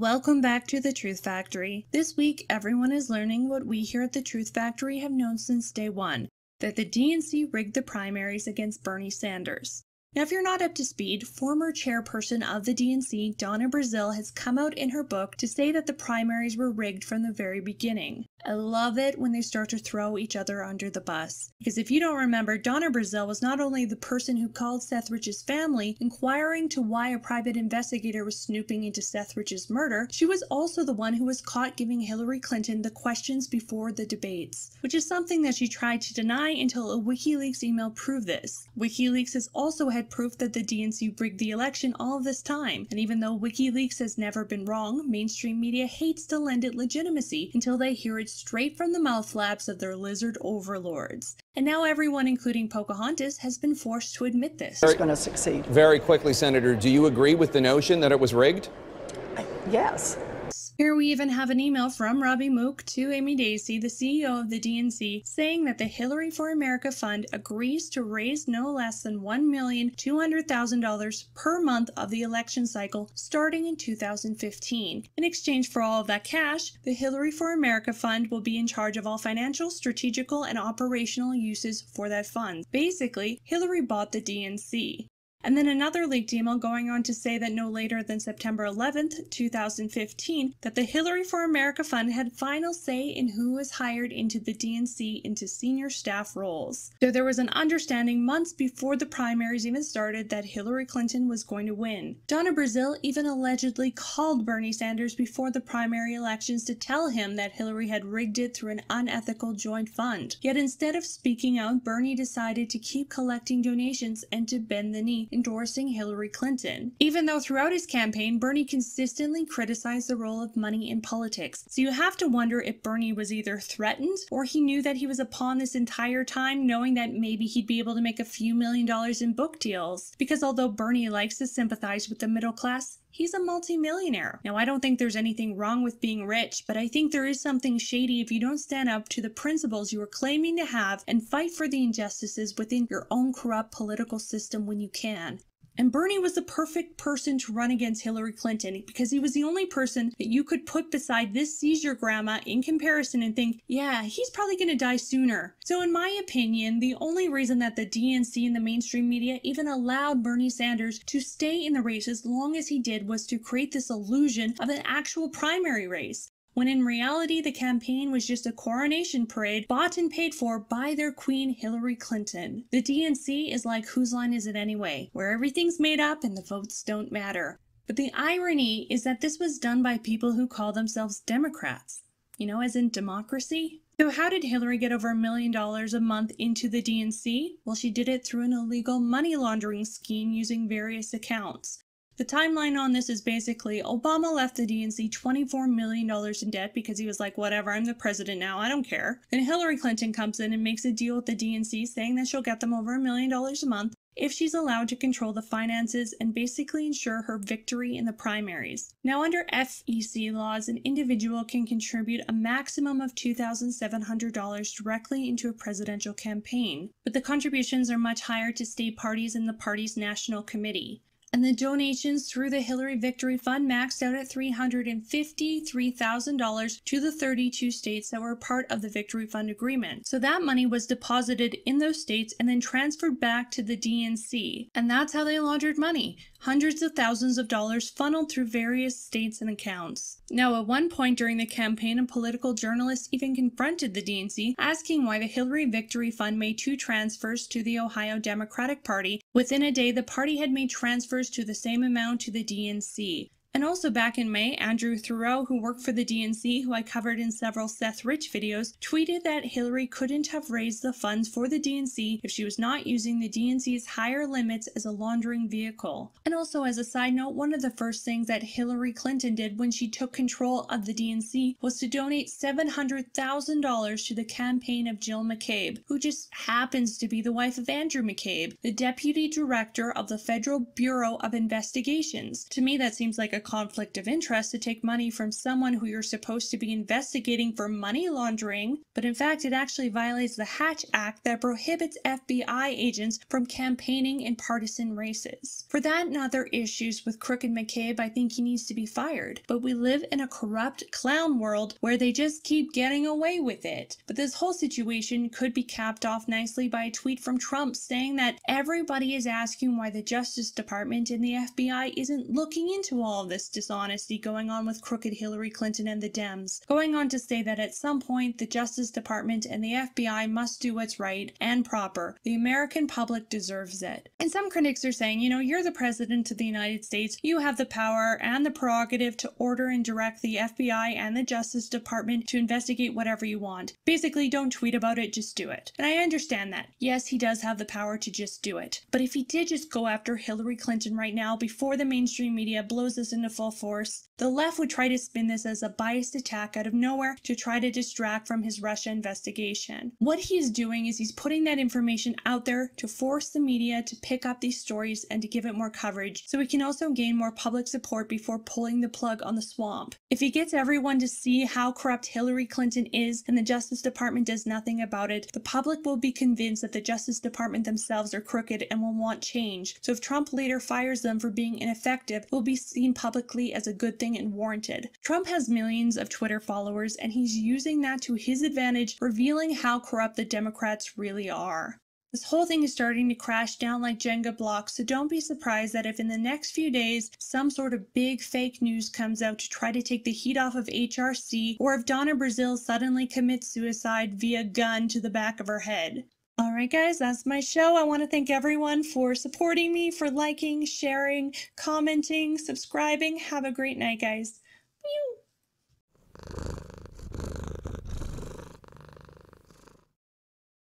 Welcome back to the Truth Factory. This week, everyone is learning what we here at the Truth Factory have known since day one, that the DNC rigged the primaries against Bernie Sanders. Now, if you're not up to speed, former chairperson of the DNC, Donna Brazile, has come out in her book to say that the primaries were rigged from the very beginning. I love it when they start to throw each other under the bus. Because if you don't remember, Donna Brazile was not only the person who called Seth Rich's family inquiring to why a private investigator was snooping into Seth Rich's murder, she was also the one who was caught giving Hillary Clinton the questions before the debates, which is something that she tried to deny until a WikiLeaks email proved this. WikiLeaks has also had proof that the DNC rigged the election all of this time, and even though WikiLeaks has never been wrong, mainstream media hates to lend it legitimacy until they hear it straight from the mouth flaps of their lizard overlords. And now everyone, including Pocahontas, has been forced to admit this. It's going to succeed. Very quickly, Senator, do you agree with the notion that it was rigged? Yes. Here we even have an email from Robbie Mook to Amy Dacey, the CEO of the DNC, saying that the Hillary for America Fund agrees to raise no less than $1,200,000 per month of the election cycle starting in 2015. In exchange for all of that cash, the Hillary for America Fund will be in charge of all financial, strategical, and operational uses for that fund. Basically, Hillary bought the DNC. And then another leaked email going on to say that no later than September 11th, 2015, that the Hillary for America Fund had final say in who was hired into the DNC into senior staff roles. So there was an understanding months before the primaries even started that Hillary Clinton was going to win. Donna Brazile even allegedly called Bernie Sanders before the primary elections to tell him that Hillary had rigged it through an unethical joint fund. Yet instead of speaking out, Bernie decided to keep collecting donations and to bend the knee, endorsing Hillary Clinton. Even though throughout his campaign, Bernie consistently criticized the role of money in politics. So you have to wonder if Bernie was either threatened or he knew that he was a pawn this entire time, knowing that maybe he'd be able to make a few $1 million in book deals. Because although Bernie likes to sympathize with the middle class, he's a multi-millionaire. Now, I don't think there's anything wrong with being rich, but I think there is something shady if you don't stand up to the principles you are claiming to have and fight for the injustices within your own corrupt political system when you can. And Bernie was the perfect person to run against Hillary Clinton because he was the only person that you could put beside this seizure grandma in comparison and think, yeah, he's probably going to die sooner. So in my opinion, the only reason that the DNC and the mainstream media even allowed Bernie Sanders to stay in the race as long as he did was to create this illusion of an actual primary race, when in reality the campaign was just a coronation parade bought and paid for by their queen Hillary Clinton. The DNC is like Whose Line Is It Anyway, where everything's made up and the votes don't matter. But the irony is that this was done by people who call themselves Democrats. You know, as in democracy. So how did Hillary get over $1 million a month into the DNC? Well, she did it through an illegal money laundering scheme using various accounts. The timeline on this is basically Obama left the DNC $24 million in debt because he was like, whatever, I'm the president now, I don't care. Then Hillary Clinton comes in and makes a deal with the DNC saying that she'll get them over $1 million a month if she's allowed to control the finances and basically ensure her victory in the primaries. Now, under FEC laws, an individual can contribute a maximum of $2,700 directly into a presidential campaign, but the contributions are much higher to state parties and the party's national committee. And the donations through the Hillary Victory Fund maxed out at $353,000 to the 32 states that were part of the Victory Fund agreement. So that money was deposited in those states and then transferred back to the DNC. And that's how they laundered money. Hundreds of thousands of dollars funneled through various states and accounts. Now, at one point during the campaign, a political journalist even confronted the DNC, asking why the Hillary Victory Fund made 2 transfers to the Ohio Democratic Party. Within a day, the party had made transfers to the same amount to the DNC. And also back in May, Andrew Thoreau, who worked for the DNC, who I covered in several Seth Rich videos, tweeted that Hillary couldn't have raised the funds for the DNC if she was not using the DNC's higher limits as a laundering vehicle. And also as a side note, one of the first things that Hillary Clinton did when she took control of the DNC was to donate $700,000 to the campaign of Jill Mccabe, who just happens to be the wife of Andrew Mccabe, the deputy director of the Federal Bureau of Investigations. To me, that seems like a conflict of interest to take money from someone who you're supposed to be investigating for money laundering, but in fact it actually violates the Hatch Act that prohibits FBI agents from campaigning in partisan races. For that and other issues with crooked Mccabe, I think he needs to be fired. But we live in a corrupt clown world where they just keep getting away with it. But this whole situation could be capped off nicely by a tweet from Trump saying that everybody is asking why the Justice Department and the FBI isn't looking into all of this dishonesty going on with crooked Hillary Clinton and the Dems, going on to say that at some point the Justice Department and the FBI must do what's right and proper. The American public deserves it. And some critics are saying, you know, you're the president of the United States, you have the power and the prerogative to order and direct the FBI and the Justice Department to investigate whatever you want. Basically, don't tweet about it, just do it. And I understand that. Yes, he does have the power to just do it. But if he did just go after Hillary Clinton right now before the mainstream media blows this into full force, the left would try to spin this as a biased attack out of nowhere to try to distract from his Russia investigation. What he's doing is he's putting that information out there to force the media to pick up these stories and to give it more coverage, so he can also gain more public support before pulling the plug on the swamp. If he gets everyone to see how corrupt Hillary Clinton is and the Justice Department does nothing about it, the public will be convinced that the Justice Department themselves are crooked and will want change. So if Trump later fires them for being ineffective, it will be seen publicly as a good thing and warranted. Trump has millions of Twitter followers, and he's using that to his advantage, revealing how corrupt the Democrats really are. This whole thing is starting to crash down like Jenga blocks, so don't be surprised that if in the next few days some sort of big fake news comes out to try to take the heat off of HRC, or if Donna Brazile suddenly commits suicide via gun to the back of her head. Alright guys, that's my show. I want to thank everyone for supporting me, for liking, sharing, commenting, subscribing. Have a great night, guys. Pew!